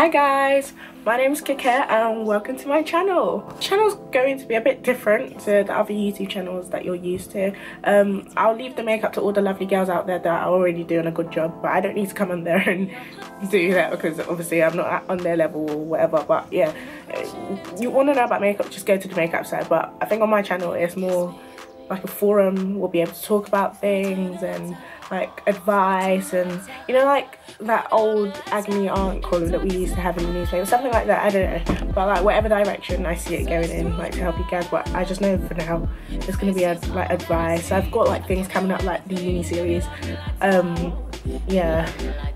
Hi guys, my name is Kike and welcome to my channel. The channel's going to be a bit different to the other YouTube channels that you're used to. I'll leave the makeup to all the lovely girls out there that are already doing a good job, but I don't need to come on there and do that because obviously I'm not on their level or whatever. But yeah, you want to know about makeup, just go to the makeup side. But I think on my channel it's more like a forum. We'll be able to talk about things and like advice and, you know, like that old agony aunt column that we used to have in the newspaper, something like that. I don't know, but like whatever direction I see it going in, like to help you guys. But I just know for now it's gonna be like advice. I've got like things coming up like the uni series. Yeah,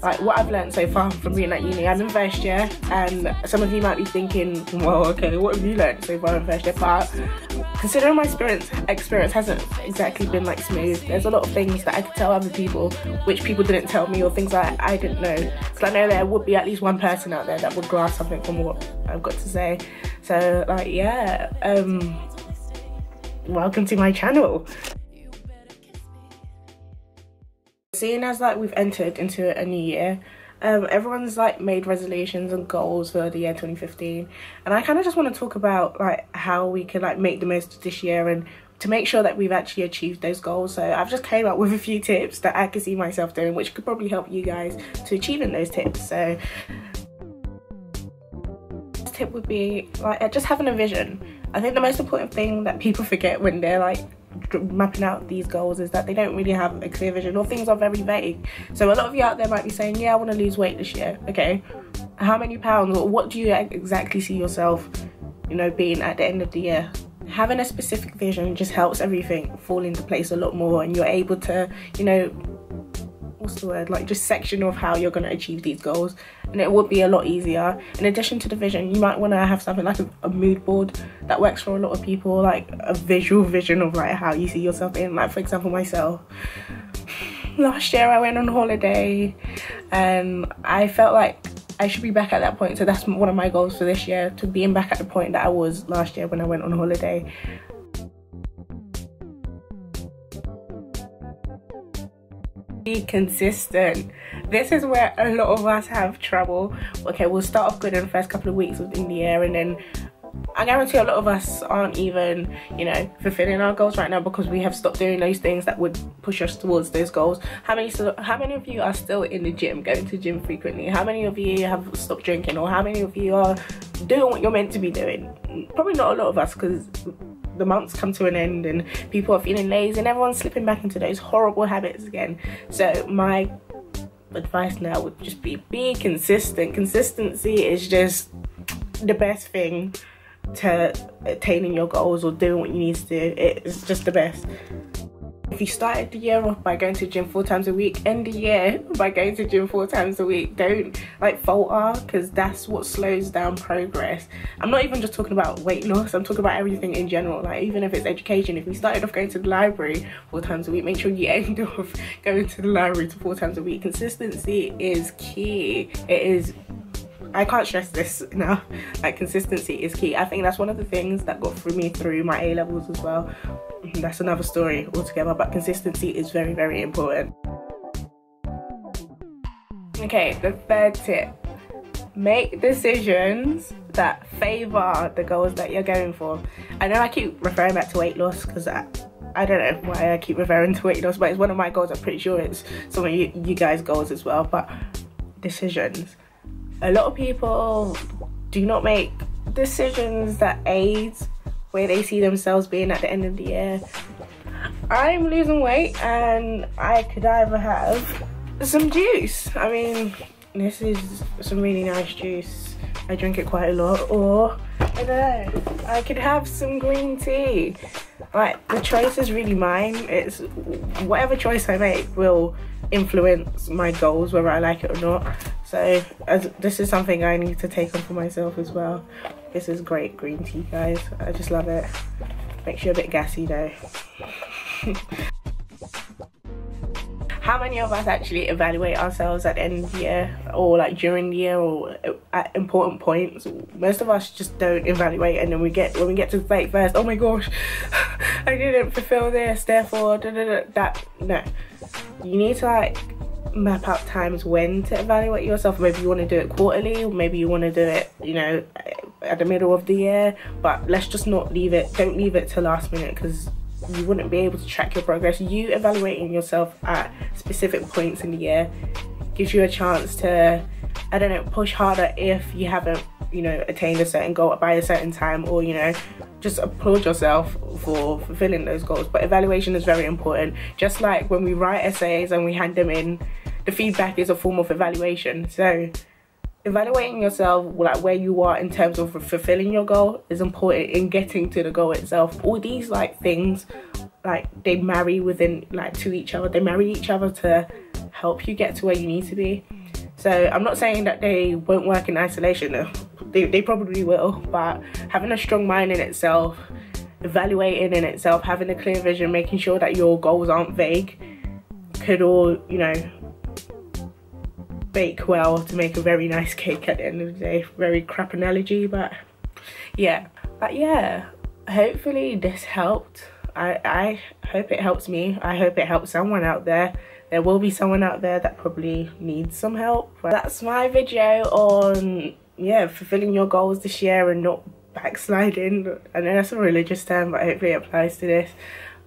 like what I've learned so far from being at uni. I'm in first year and some of you might be thinking, well, okay, what have you learned so far in first year? But considering my experience hasn't exactly been like smooth, there's a lot of things that I could tell other people which people didn't tell me, or things that I didn't know, because I know there would be at least one person out there that would grasp something from what I've got to say. So like, yeah, welcome to my channel. Seeing as like we've entered into a new year, everyone's like made resolutions and goals for the year 2015, and I kind of just want to talk about like how we can like make the most of this year and to make sure that we've actually achieved those goals. So I've just came up with a few tips that I can see myself doing, which could probably help you guys to achieving those tips. So this tip would be like just having a vision. I think the most important thing that people forget when they're like mapping out these goals is that they don't really have a clear vision, or things are very vague. So a lot of you out there might be saying, yeah, I want to lose weight this year. Okay, how many pounds, or what do you exactly see yourself, you know, being at the end of the year? Having a specific vision just helps everything fall into place a lot more, and you're able to, you know, what's the word, like just section off how you're going to achieve these goals, and it would be a lot easier. In addition to the vision, you might want to have something like a mood board that works for a lot of people, like a visual vision of like how you see yourself in. Like for example, myself, last year I went on holiday and I felt like I should be back at that point, so that's one of my goals for this year, to being back at the point that I was last year when I went on holiday. Be consistent. This is where a lot of us have trouble. Okay, we'll start off good in the first couple of weeks in the year, and then I guarantee a lot of us aren't even, you know, fulfilling our goals right now because we have stopped doing those things that would push us towards those goals. How many of you are still in the gym, going to the gym frequently? How many of you have stopped drinking? Or how many of you are doing what you're meant to be doing? Probably not a lot of us, because the months come to an end and people are feeling lazy and everyone's slipping back into those horrible habits again. So my advice now would just be consistent. Consistency is just the best thing to attaining your goals or doing what you need to do. It's just the best. If you started the year off by going to the gym 4 times a week, end the year by going to the gym 4 times a week. Don't like falter, because that's what slows down progress. I'm not even just talking about weight loss, I'm talking about everything in general. Like even if it's education, if you started off going to the library 4 times a week, make sure you end off going to the library 4 times a week. Consistency is key. It is. I can't stress this enough. Like consistency is key. I think that's one of the things that got me through my A-levels as well. That's another story altogether, but consistency is very, very important. Okay, the third tip. Make decisions that favour the goals that you're going for. I know I keep referring back to weight loss because I don't know why I keep referring to weight loss, but it's one of my goals. I'm pretty sure it's some of you guys' goals as well. But decisions. A lot of people do not make decisions that aid where they see themselves being at the end of the year. I'm losing weight and I could either have some juice. I mean, this is some really nice juice. I drink it quite a lot. Or, I don't know, I could have some green tea. Like, the choice is really mine. It's whatever choice I make will influence my goals, whether I like it or not. So this is something I need to take on for myself as well. This is great green tea, guys. I just love it. Makes you a bit gassy though. How many of us actually evaluate ourselves at the end of the year, or like during the year, or at important points? Most of us just don't evaluate, and then when we get to the 31st, oh my gosh, I didn't fulfill this, therefore that. No, you need to like map out times when to evaluate yourself. Maybe you want to do it quarterly, maybe you want to do it, you know, at the middle of the year, but let's just not leave it, don't leave it to last minute, because you wouldn't be able to track your progress. You evaluating yourself at specific points in the year gives you a chance to, I don't know, push harder if you haven't, you know, attained a certain goal by a certain time, or, you know, just applaud yourself for fulfilling those goals. But evaluation is very important. Just like when we write essays and we hand them in, the feedback is a form of evaluation. So evaluating yourself, like where you are in terms of fulfilling your goal, is important in getting to the goal itself. All these like things, like they marry within, like, to each other. They marry each other to help you get to where you need to be. So I'm not saying that they won't work in isolation. They probably will, but having a strong mind in itself, evaluating in itself, having a clear vision, making sure that your goals aren't vague, could all, you know, bake well to make a very nice cake at the end of the day. Very crap analogy, but yeah. Hopefully this helped. I hope it helps me. I hope it helps someone out there. There will be someone out there that probably needs some help. But that's my video on, yeah, fulfilling your goals this year and not backsliding. I know that's a religious term, but hopefully it applies to this.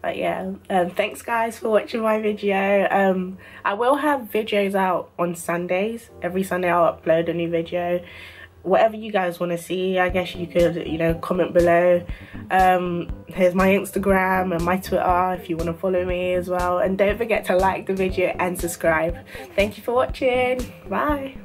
But yeah, thanks guys for watching my video. I will have videos out on Sundays. Every Sunday I'll upload a new video. Whatever you guys want to see, I guess you could, you know, comment below. Here's my Instagram and my Twitter if you want to follow me as well. And don't forget to like the video and subscribe. Thank you for watching. Bye.